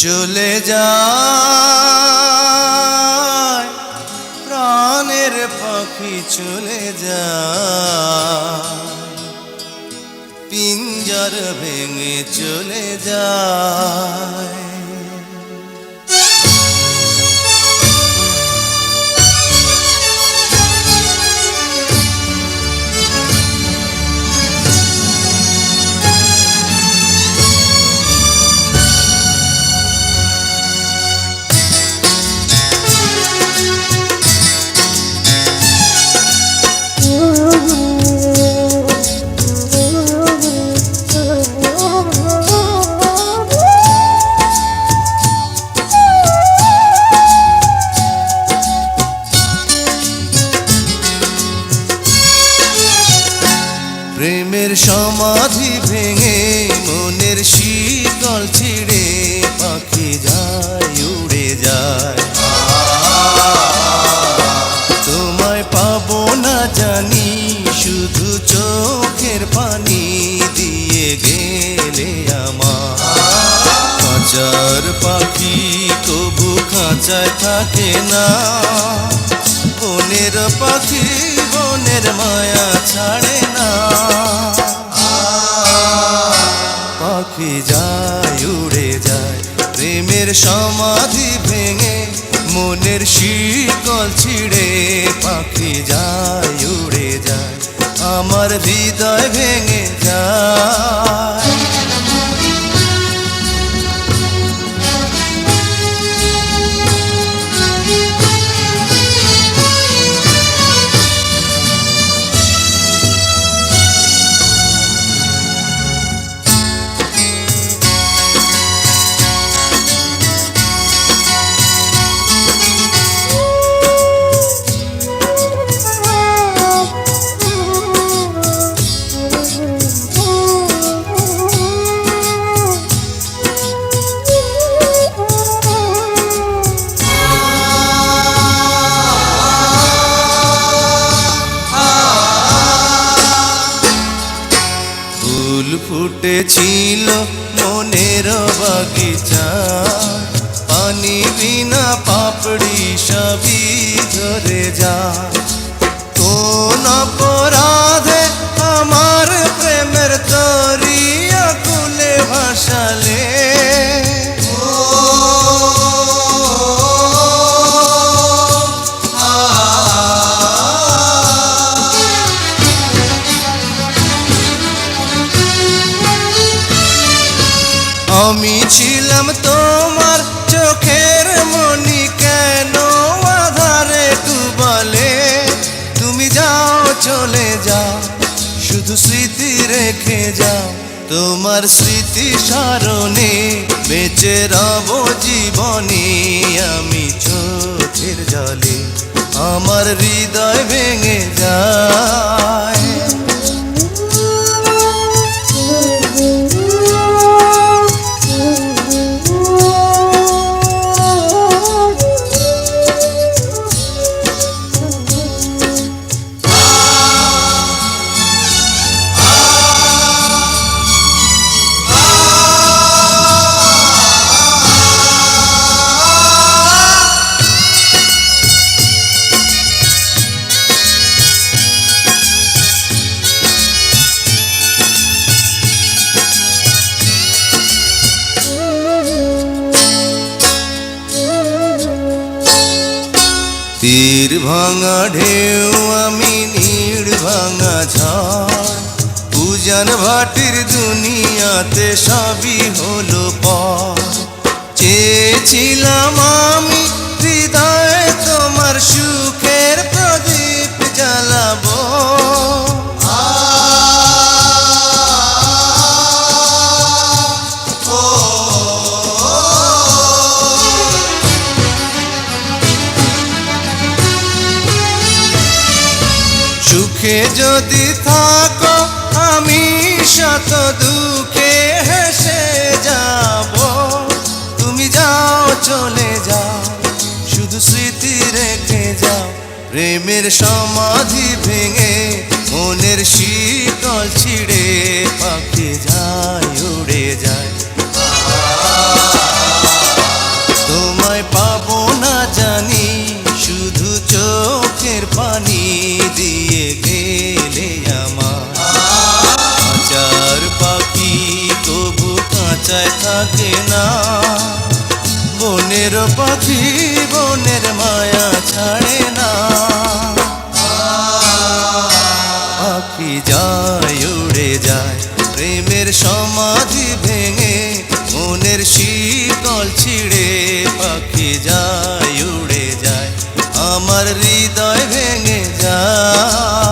চলে যায় প্রাণের পাখি চলে যায়, পিঞ্জর ভেঙে চলে যায়। প্রেমের সমাধি ভেঙে মনের শিকল ছিঁড়ে পাখি যায় উড়ে যায়। তোমায় পাবো না জানি, শুধু চোখের পানি দিয়ে গেলে আমার। খাঁচার পাখি কবু খাঁচায় থাকে না, বনের পাখি বনের মায়া ছাড়ে না। পাখি যায় উড়ে যায় প্রেমের সমাধি ভেঙে মনের শিকল ছিঁড়ে পাখি যায় উড়ে যায়, আমার হৃদয় ভেঙে যায়। ফুল ফুটেছিল মনের বাগিচা, পানি বিনা পাপড়ি সবই ঝরে যায়। কোন অপরাধে আমার প্রেমের তরি আকুলে ভাসালে, আমি ছিলাম তোমার চোখের মনি, কেন আধারে ডুবালে? তুমি যাও চলে যাও, শুধু স্মৃতি রেখে যাও। তোমার স্মৃতি স্মরণে বেঁচে রব জীবনে আমি চোখের জলে, আমার হৃদয় ভেঙে যায়। তীর ভাঙা ঢেউ আমি নীড় ভাঙা ঝড়, উজান ভাটির দুনিয়াতে সবই হলো পর। চেয়েছিলাম আমি হৃদয়ে তোমার সুখের প্রদীপ জ্বালাবো, সুখে যদি থাকো আমি শত দুঃখে হেসে যাব। তুমি যাও চলে যাও, শুধু স্মৃতি রেখে যাও। প্রেমের সমাধি ভেঙে মনের শিকল ছিঁড়ে পাখি যায় উড়ে যায়। খাঁচায় থাকে না। বনের পাখি বনের মায়া ছাড়ে না। পাখি যায় উড়ে যায় প্রেমের সমাধি ভেঙে, মনের শিকল ছিঁড়ে। পাখি যায় উড়ে যায় আমার হৃদয় ভেঙে যায়।